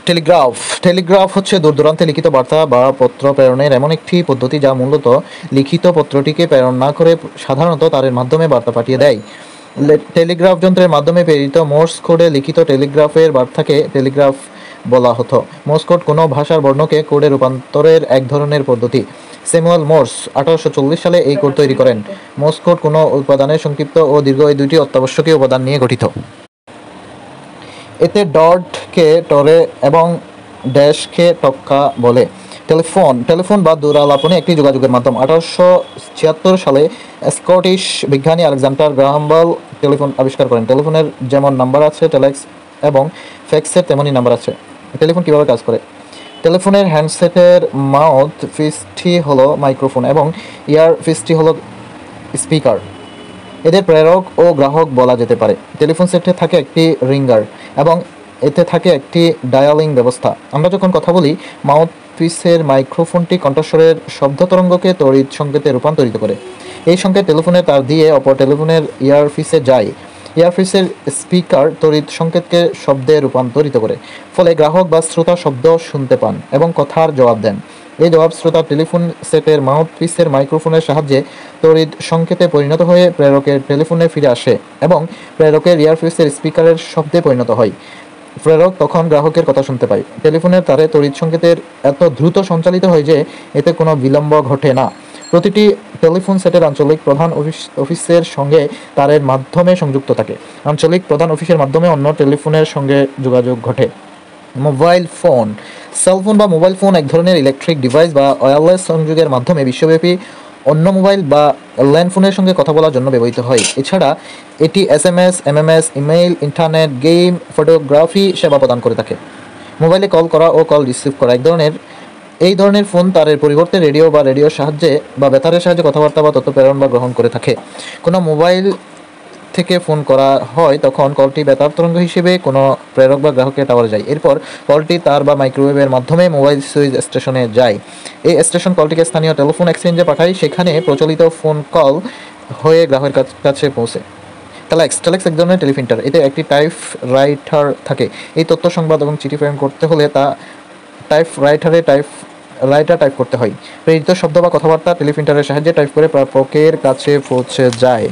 Telegraph Telegraph হচ্ছে দূরদূরান্তে লিখিত বার্তা বা পত্র প্রেরণের এমন একটি পদ্ধতি যা মূলত লিখিত পত্রটিকে প্রেরণ না করে সাধারণত তারের মাধ্যমে বার্তা পাঠিয়ে দেয়। টেলিগ্রাফ যন্ত্রের মাধ্যমে প্রেরিত মোর্স কোডে লিখিত টেলিগ্রাফের বার্তাকে টেলিগ্রাফ বলা হতো। মোর্স কোড কোনো ভাষার বর্ণকে কোডে রূপান্তরের এক ধরনের পদ্ধতি। স্যামুয়েল মোর্স 1840 সালে এই কোড তৈরি করেন। মোর্স কোড কোনো উপাদানের সংক্ষিপ্ত ও দীর্ঘ এই দুইটি অত্যাবশ্যকীয় উপাদান নিয়ে গঠিত। এতে ডটকে টরে এবং ড্যাশকে টক্কা বলে। টেলিফোন বা দূরালাপনে একটি যোগাযোগের মাধ্যম। 1876 সালে স্কটিশ বিজ্ঞানী আলেকজান্ডার গ্রাহাম বেল টেলিফোন আবিষ্কার করেন। টেলিফোনের যেমন নাম্বার আছে টেলেক্স এবং ফ্যাক্সের তেমনই নাম্বার আছে। টেলিফোন কীভাবে কাজ করে? টেলিফোনের হ্যান্ডসেটের মাউথ পিসটি হলো মাইক্রোফোন এবং ইয়ার পিসটি হলো স্পিকার। এদের প্রেরক ও গ্রাহক বলা যেতে পারে। টেলিফোন সেটে থাকে একটি রিঙ্গার এবং এতে থাকে একটি ডায়ালিং ব্যবস্থা। আমরা যখন কথা বলি, মাউথপিসের মাইক্রোফোনটি কণ্ঠস্বরের শব্দ তরঙ্গকে তড়িৎ সংকেতে রূপান্তরিত করে। এই সংকেত টেলিফোনের তার দিয়ে অপর টেলিফোনের ইয়ারপিসে যায়। ইয়ারপিসের স্পিকার তড়িৎ সংকেতকে শব্দে রূপান্তরিত করে, ফলে গ্রাহক বা শ্রোতা শব্দ শুনতে পান এবং কথার জবাব দেন। এই জবাব শ্রোতা টেলিফোন সেটের মাউথপিসের মাইক্রোফোনের সাহায্যে তড়িৎ সংকেতে পরিণত হয়ে প্রেরকের টেলিফোনে ফিরে আসে এবং প্রেরকের ইয়ারপিসের স্পিকারের শব্দে পরিণত হয়। প্রেরক তখন গ্রাহকের কথা শুনতে পায়। টেলিফোনের তারে তড়িৎ সংকেতের এত দ্রুত সঞ্চালিত হয় যে এতে কোনো বিলম্ব ঘটে না। প্রতিটি টেলিফোন সেটের আঞ্চলিক প্রধান অফিসের সঙ্গে তারের মাধ্যমে সংযুক্ত থাকে। আঞ্চলিক প্রধান অফিসের মাধ্যমে অন্য টেলিফোনের সঙ্গে যোগাযোগ ঘটে। মোবাইল ফোন, সেলফোন বা মোবাইল ফোন এক ধরনের ইলেকট্রিক ডিভাইস বা ওয়্যারলেস সংযোগের মাধ্যমে বিশ্বব্যাপী অন্য মোবাইল বা ল্যান্ডফোনের সঙ্গে কথা বলার জন্য ব্যবহৃত হয়। এছাড়া এটি SMS, MMS, email, internet, game, photography সেবা প্রদান করে থাকে। মোবাইলে কল করা ও কল রিসিভ করা এই ধরনের ফোন তারের পরিবর্তে রেডিও বা রেডিওর সাহায্যে বা বেতারের সাহায্যে কথাবার্তা বা তথ্য প্রেরণ বা গ্রহণ করে থাকে। কোনো মোবাইল থেকে ফোন করা হয় তখন কলটি বেতার তরঙ্গ হিসেবে কোনো প্রেরক বা গ্রাহকের টাওয়ারে যায়। এরপর কলটি তার বা মাইক্রোওয়েভের মাধ্যমে মোবাইল সুইচ স্টেশনে যায়। এই স্টেশন কলটিকে স্থানীয় টেলিফোন এক্সচেঞ্জে পাঠায়, সেখানে প্রচলিত ফোন কল হয়ে গ্রাহকের কাছে পৌঁছে। টেলেক্স এক ধরনের টেলিপ্রিন্টার। এতে একটি টাইপ রাইটার থাকে। এই তথ্য, সংবাদ এবং চিঠি প্রেরণ করতে হলে তা টাইপ টাইপ করতে হয়। প্রেরিত শব্দ বা কথাবার্তা টেলিপ্রিন্টারের সাহায্যে টাইপ করে প্রাপকের কাছে পৌঁছে যায়।